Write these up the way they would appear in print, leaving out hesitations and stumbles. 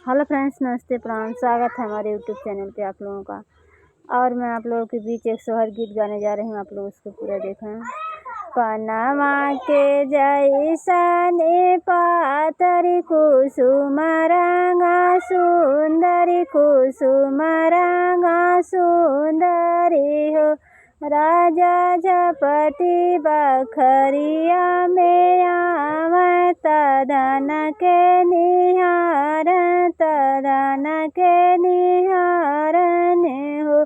Hello friends, नमस्ते प्रणाम। स्वागत है हमारे यूट्यूब चैनल पे आप लोगों का। और मैं आप लोगों के बीच एक सोहर गीत गाने जा रही हूँ। आप लोग उसको पूरा देखें। पनमा के जैसने पातरी कुसुम रंगा सुंदरी कुसुम रंगा सुंदरी हो। राजा झपटी बखरिया में आवत धन के निहार तदन के निहारन हो।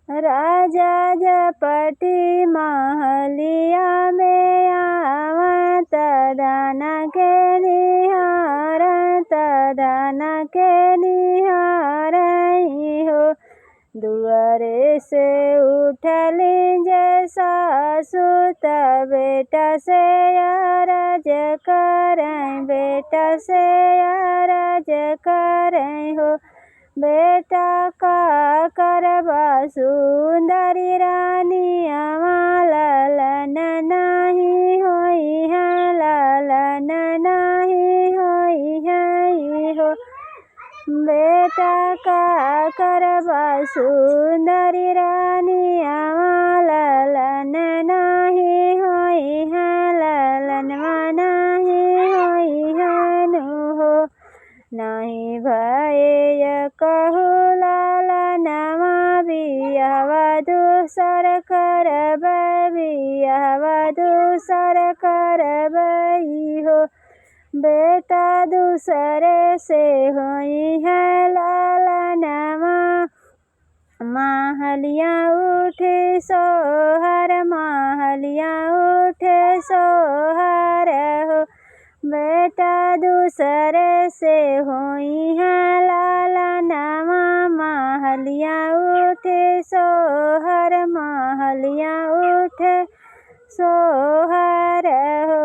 राजा झपटी महलिया में आवत धन के निहार तदन के निहारई हो। दुआरे से उठली जैसा सुत बेटा से अरज करें, बेटा से अरज करें हो। बेटा का करबा सुंदरी रानी ललन नहीं होई है, ललन नहीं होई है हो। बेटा का करबा सुंदरी रानी ललन नहीं होई है, ललन नहीं होई है नु हो। नहीं भय कहू ललनवा बियावा दूसर करब, बियावा दूसर करबई हो। बेटा दूसरे से होई है ललनवा महलिया उठे सोहर, महलिया उठे सोहर हो। बेटा दूसरे से होई है ललनवा महलिया उठे सोहर, महलिया उठे सोहर हो।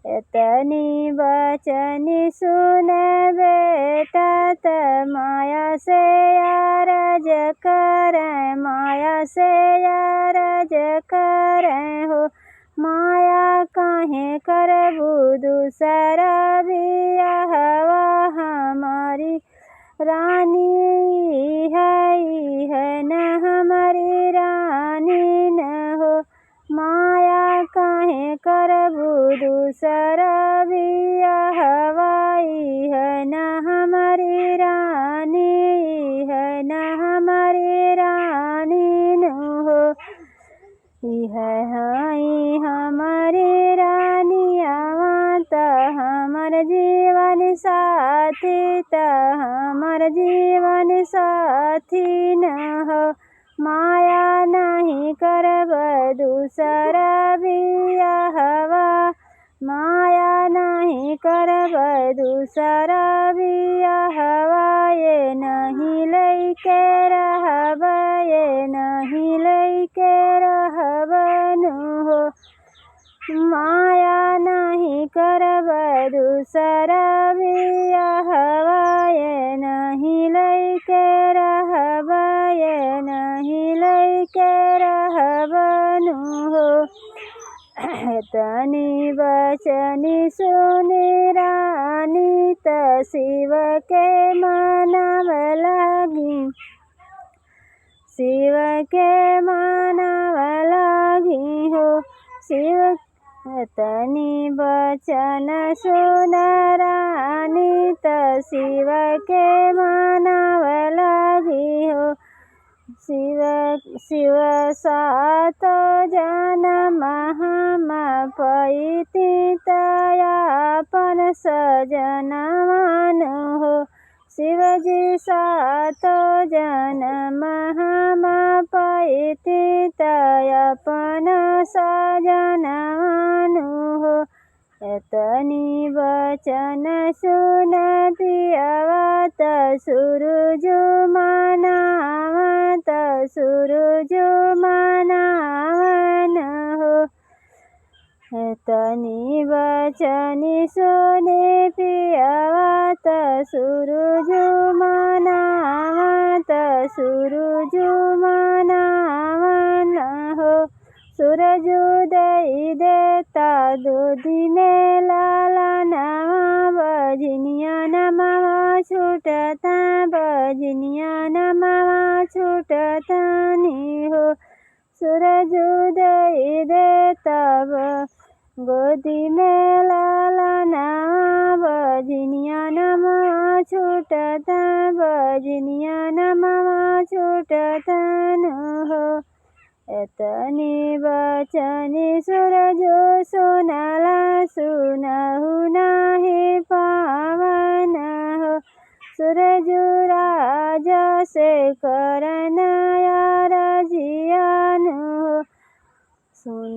इतनी बचनी सुन बेटा त माया से अरज करें, माया से अरज करें हो। माया काहे करबू दूसरा बियाहवा हमारी रानी है न हमारी रानी न हो। माया काहे करबू दूसरा बियाहवा है न हमारी रानी, है न हमारी रानी न हो। है हाई हमारी रानी आवत हमर जीवन साथी, त हमर जीवन साथी न हो। माया नहीं करब दूसरा बियाहवा, माया नहीं करब दूसरा बियाहवा। ये नहीं लइके रहब, ये नहीं लइके रहब नु हो। माया नहीं करब दूसरा बियाहवा, ये नहीं लइके रहब, ये नहीं लइके रहब नु हो। तनी बचनी सुनी रानी त शिव के मानव लागी, शिव के मानव लागी हो। शिव तनी बचन सुन रानी त शिव के मानव लागी हो। शिव सात जन्म हम पैती तयापन सजनवन हो। शिवजी सात जन्म हम पैती तयापन सजनवन हो। एतनी बचन सुन पियवा त सूरज मनावत, सूरज मनावन हो। एतनी बचनी सुने पियवा त सूरज मनावत, सूरज मनावन हो। सूरज उदय देता दूधी में लाला नवा बजनिया नमः छूटता बजनिया नमवा छूटता नी हो। सूरज उदय दे तब गोदी में लालना बजनिया नमवा छूटता बजनिया नमवा छूटता न हो। एतनी बचनी सूरज सुनला सुनहु नाही पावन हो। सूरज राजा से करनया रजियन हो। सुन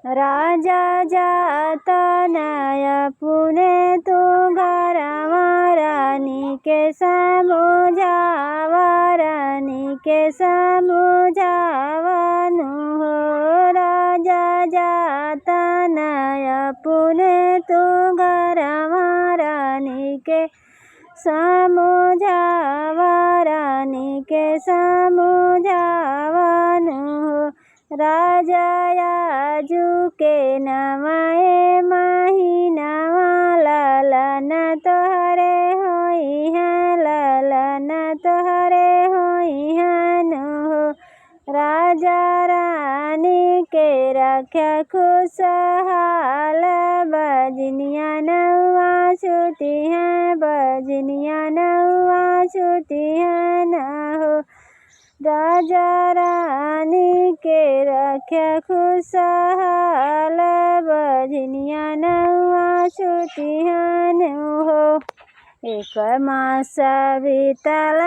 राजा जाता नया पुणे तू घरवा रानी के समझावा रानी के समझावन हो। राजा जाता नया पुणे तू घरवा रानी के समझावा रानी के समझावन हो। राजा आजू के नवाए महीनावा लालन तोहरे होई है लालन तोहरे होई है न हो। राजा रानी के रक्षा खुशहाल बजनिया नौआ छूटी है बजनिया नौआ छूटी है न हो। राजा रानी के रक्षा खुशहाल बजनिया नौआ छूटी है न हो। एक मास बीतल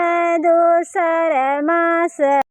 दूसर मास